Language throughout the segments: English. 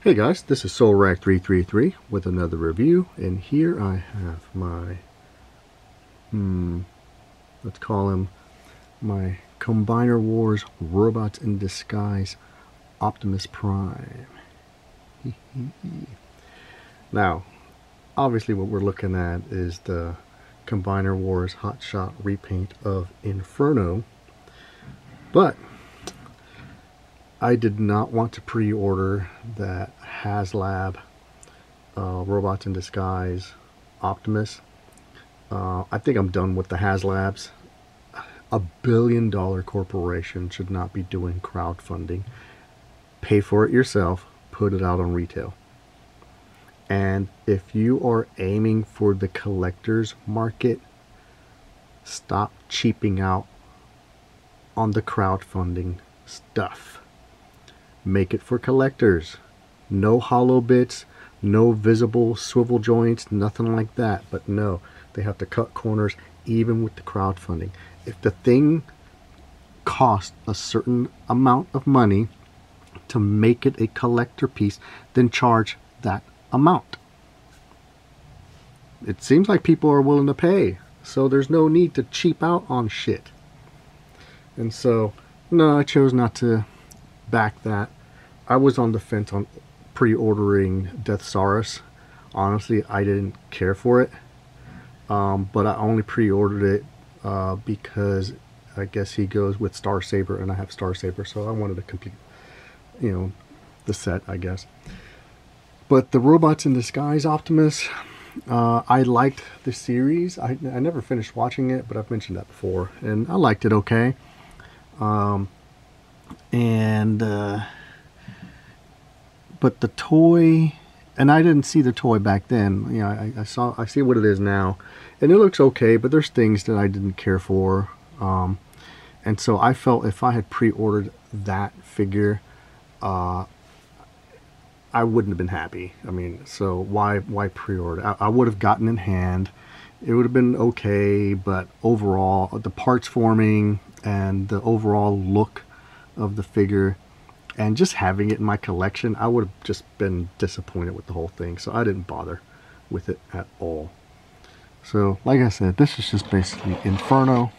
Hey guys, this is SoulRack333 with another review, and here I have my, let's call him my Combiner Wars Robots in Disguise Optimus Prime. Now, obviously what we're looking at is the Combiner Wars Hotshot repaint of Inferno, but I did not want to pre-order that HasLab Robots in Disguise Optimus. I think I'm done with the HasLabs. A billion-dollar corporation should not be doing crowdfunding. Pay for it yourself, put it out on retail. And if you are aiming for the collector's market, stop cheaping out on the crowdfunding stuff. Make it for collectors. No hollow bits, no visible swivel joints, nothing like that. But no, they have to cut corners even with the crowdfunding. If the thing costs a certain amount of money to make it a collector piece, then charge that amount. It seems like people are willing to pay, so there's no need to cheap out on shit. And so, no, I chose not to back that. I was on the fence on pre-ordering Deathsaurus. Honestly, I didn't care for it, but I only pre-ordered it because I guess he goes with Star Saber, and I have Star Saber, so I wanted to complete, the set, I guess. But the Robots in Disguise Optimus, I liked the series. I never finished watching it, but I've mentioned that before, and I liked it okay. But the toy, and I didn't see the toy back then. I see what it is now, and it looks okay, but there's things that I didn't care for. And so I felt if I had pre-ordered that figure, I wouldn't have been happy. I mean, so why pre-order? I would have gotten in hand. It would have been okay, but overall, the parts forming and the overall look of the figure and just having it in my collection, I would have just been disappointed with the whole thing. So I didn't bother with it at all. So, like I said, this is just basically Inferno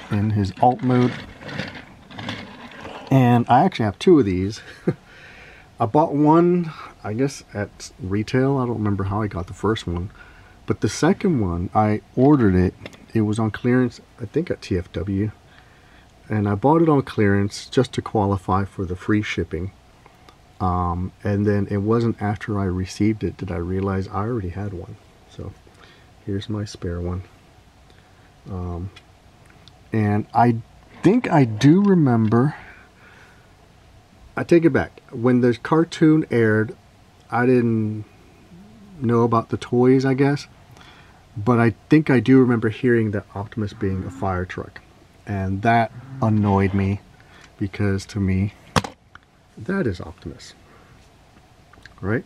in his alt mode. And I actually have two of these. I bought one, I guess, at retail. I don't remember how I got the first one. But the second one, I ordered it. It was on clearance, I think at TFW. And I bought it on clearance just to qualify for the free shipping. And then it wasn't after I received it did I realize I already had one. So here's my spare one. And I think I do remember, I take it back. When the cartoon aired, I didn't know about the toys, I guess. But I think I do remember hearing that Optimus being a fire truck. And that annoyed me, because to me, that is Optimus, right?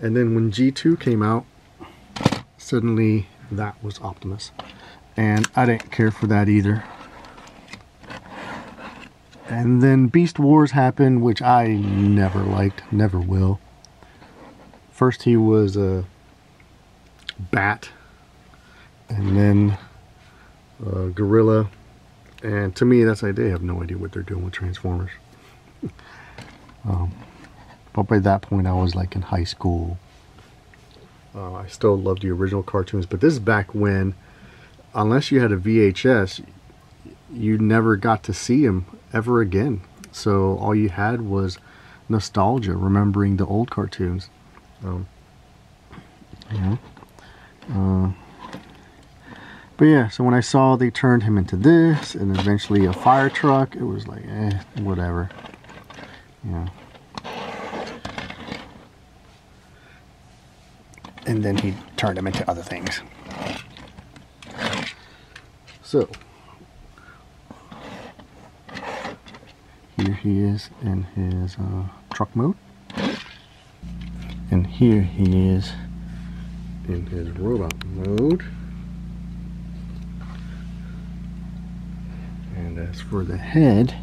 And then when G2 came out, suddenly that was Optimus. And I didn't care for that either. And then Beast Wars happened, which I never liked, never will. First he was a bat, and then gorilla. And to me, they have no idea what they're doing with Transformers. But by that point, I was like in high school. I still loved the original cartoons, but this is back when, unless you had a VHS, you never got to see him ever again. So all you had was nostalgia, remembering the old cartoons. But yeah, so when I saw they turned him into this, and eventually a fire truck, it was like, whatever. Yeah. And then he turned him into other things. So, here he is in his truck mode. And here he is in his robot mode. And as for the head,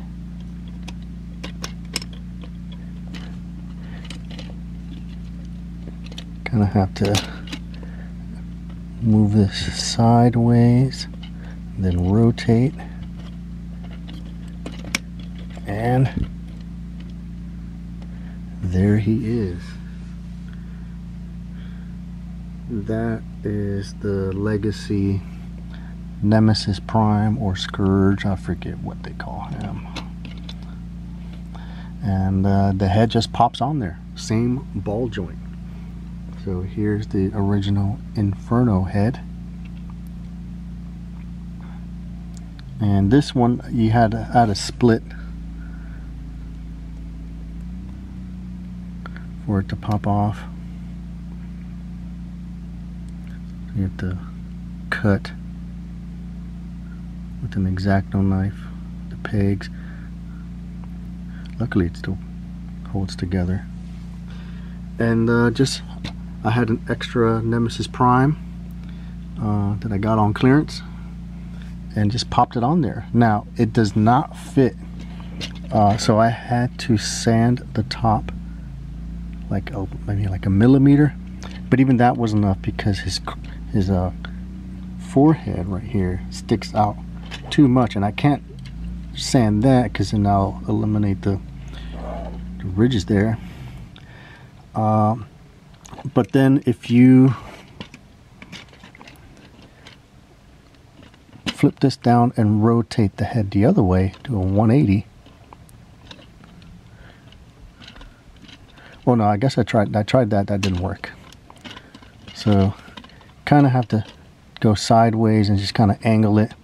Kind of have to move this sideways, then rotate, and there he is. That is the Legacy Nemesis Prime or Scourge, I forget what they call him. And the head just pops on there, same ball joint. So here's the original Inferno head. And this one you had a split for it to pop off. You have to cut with an X-Acto knife the pegs. Luckily it still holds together. And I had an extra Nemesis Prime that I got on clearance and just popped it on there. Now it does not fit, so I had to sand the top like maybe like a millimeter, but even that wasn't enough because his forehead right here sticks out too much, and I can't sand that because then I'll eliminate the ridges there. But then if you flip this down and rotate the head the other way to a 180. Well, no, I guess I tried that. That didn't work. So kind of have to go sideways and just kind of angle it.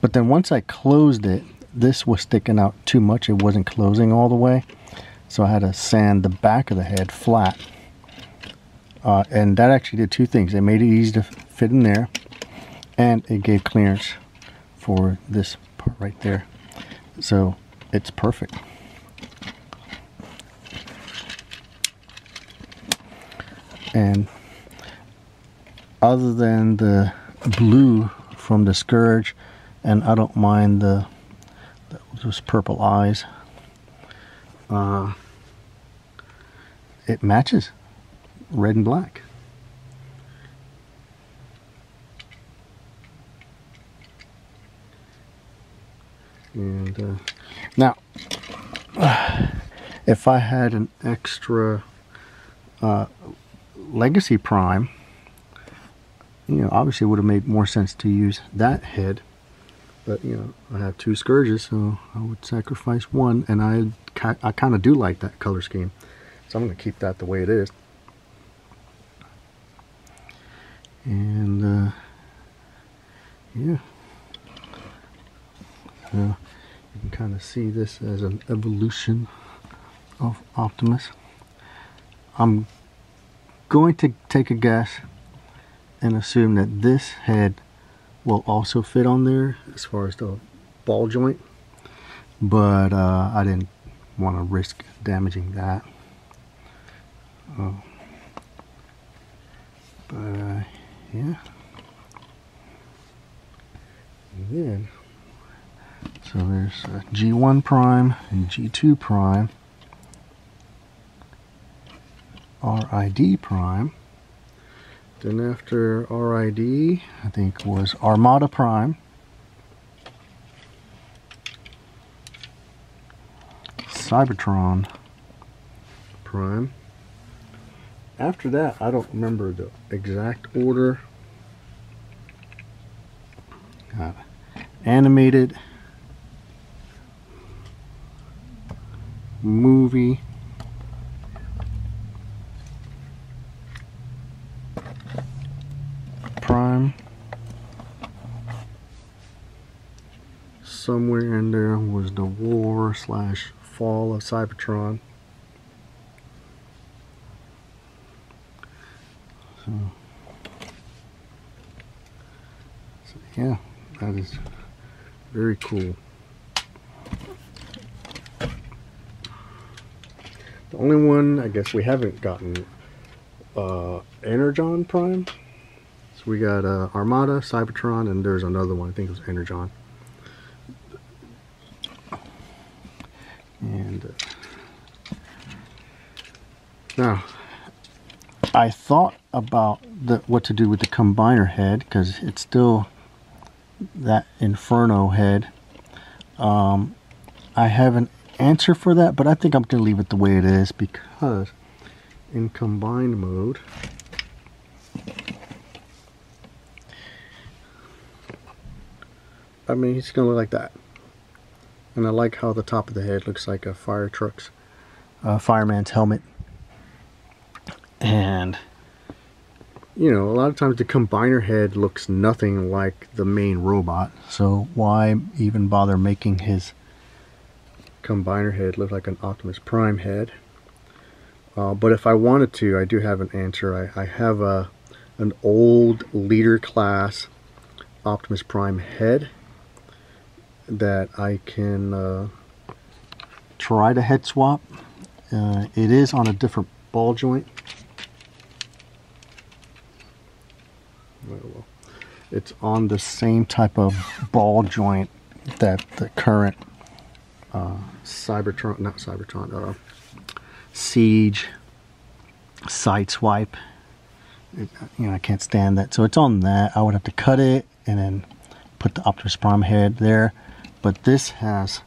But then once I closed it, this was sticking out too much. It wasn't closing all the way. So I had to sand the back of the head flat. And that actually did two things. It made it easy to fit in there, and it gave clearance for this part right there. So it's perfect. And other than the blue from the Scourge, and I don't mind those purple eyes, it matches red and black. And now if I had an extra Legacy Prime, you know, obviously it would have made more sense to use that head, but you know, I have two Scourges, so I would sacrifice one, and I kind of do like that color scheme, so I'm going to keep that the way it is. And yeah, so you can kind of see this as an evolution of Optimus. I'm going to take a guess and assume that this head will also fit on there as far as the ball joint, but I didn't want to risk damaging that. But yeah, and then so there's G1 Prime and G2 Prime, RiD Prime. Then after RiD, I think was Armada Prime, Cybertron Prime. After that, I don't remember the exact order. Animated, movie, Prime. Somewhere in there was the war / fall of Cybertron. So yeah, that is very cool. The only one I guess we haven't gotten Energon Prime. So we got Armada, Cybertron, and there's another one. I think it was Energon. And now I thought about what to do with the combiner head, because it's still that Inferno head. I have an answer for that, but I think I'm going to leave it the way it is, because in combined mode, I mean, it's going to look like that. And I like how the top of the head looks like a fire truck's fireman's helmet. And you know, a lot of times the combiner head looks nothing like the main robot, so why even bother making his combiner head look like an Optimus Prime head? But if I wanted to, I do have an answer. I have an old leader class Optimus Prime head that I can try to head swap. It is on a different ball joint. It's on the same type of ball joint that the current Siege Sideswipe. You know, I can't stand that. So it's on that. I would have to cut it and then put the Optimus Prime head there. But this has,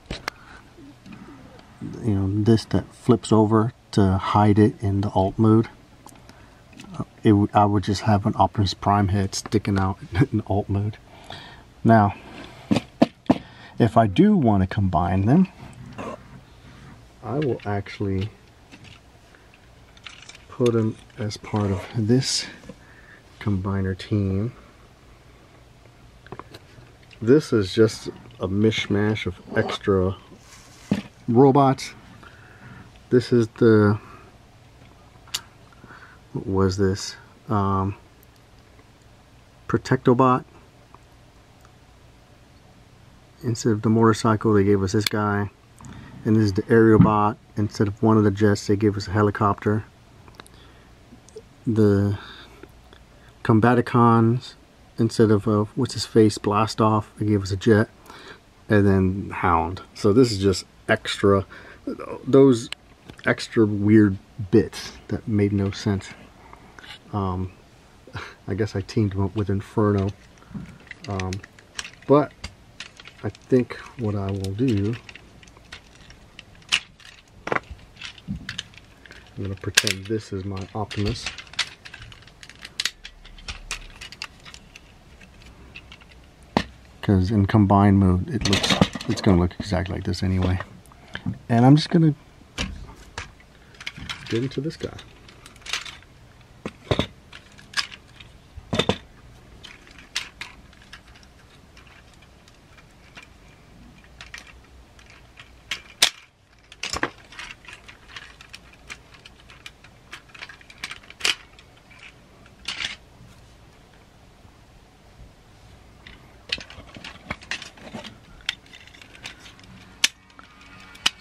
you know, this that flips over to hide it in the alt mode. I would just have an Optimus Prime head sticking out in alt mode. Now, if I do want to combine them, I will actually put them as part of this combiner team. This is just a mishmash of extra robots. This is the, what was this? Protectobot. Instead of the motorcycle, they gave us this guy. And this is the Aeriobot. Instead of one of the jets, they gave us a helicopter. The Combaticons, instead of what's his face, Blast Off, they gave us a jet. And then Hound. So this is just extra, those extra weird bits that made no sense. I guess I teamed them up with Inferno. But I think what I will do, I'm going to pretend this is my Optimus. Because in combined mode, it's going to look exactly like this anyway. And I'm just going to get into this guy.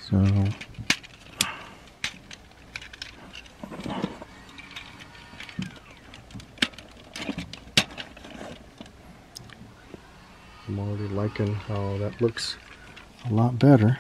So I'm already liking how that looks a lot better.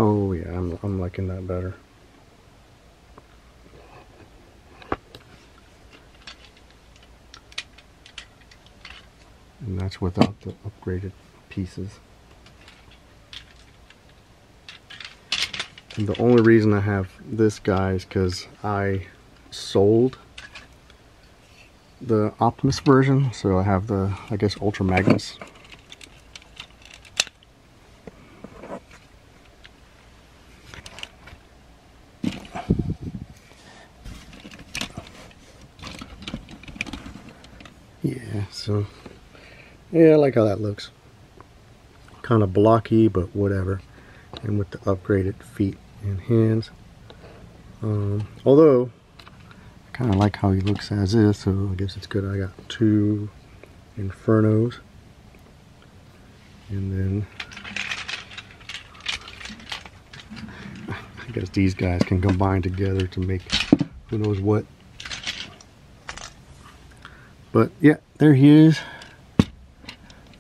Oh yeah, I'm liking that better. And that's without the upgraded pieces. And the only reason I have this guy is because I sold the Optimus version, so I have the, I guess, Ultra Magnus. Yeah, so yeah, I like how that looks. Kind of blocky, but whatever. And with the upgraded feet and hands. Although I kind of like how he looks as is, so I guess it's good. I got 2 Infernos, and then I guess these guys can combine together to make who knows what. But yeah, there he is,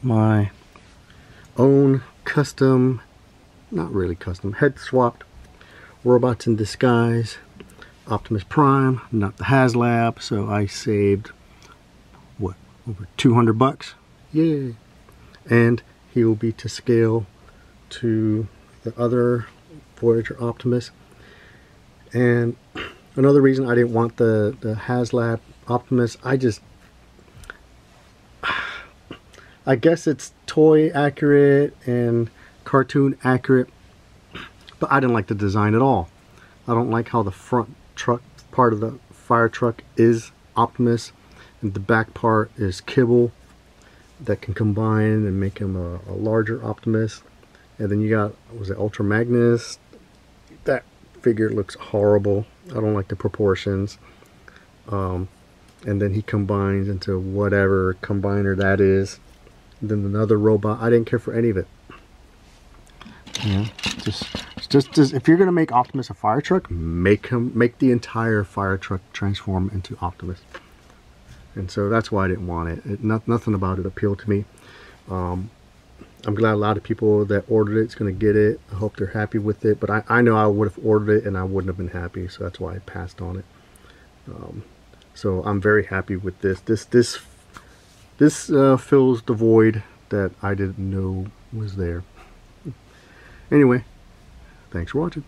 my own custom, not really custom, head swapped robots in disguise Optimus Prime, not the HasLab. So I saved what, over 200 bucks. Yay! And he will be to scale to the other Voyager Optimus. And another reason I didn't want the HasLab Optimus, I guess it's toy accurate and cartoon accurate, but I didn't like the design at all. I don't like how the front truck part of the fire truck is Optimus and the back part is Kibble that can combine and make him a larger Optimus. And then you got, was it Ultra Magnus? That figure looks horrible. I don't like the proportions. And then he combines into whatever combiner that is. Then another robot. I didn't care for any of it. Yeah, just if you're gonna make Optimus a fire truck, make the entire fire truck transform into Optimus. And so that's why I didn't want it. Nothing about it appealed to me. I'm glad a lot of people that ordered it's gonna get it. I hope they're happy with it. But I know I would have ordered it and I wouldn't have been happy. So that's why I passed on it. So I'm very happy with this. This fills the void that I didn't know was there. Anyway, thanks for watching.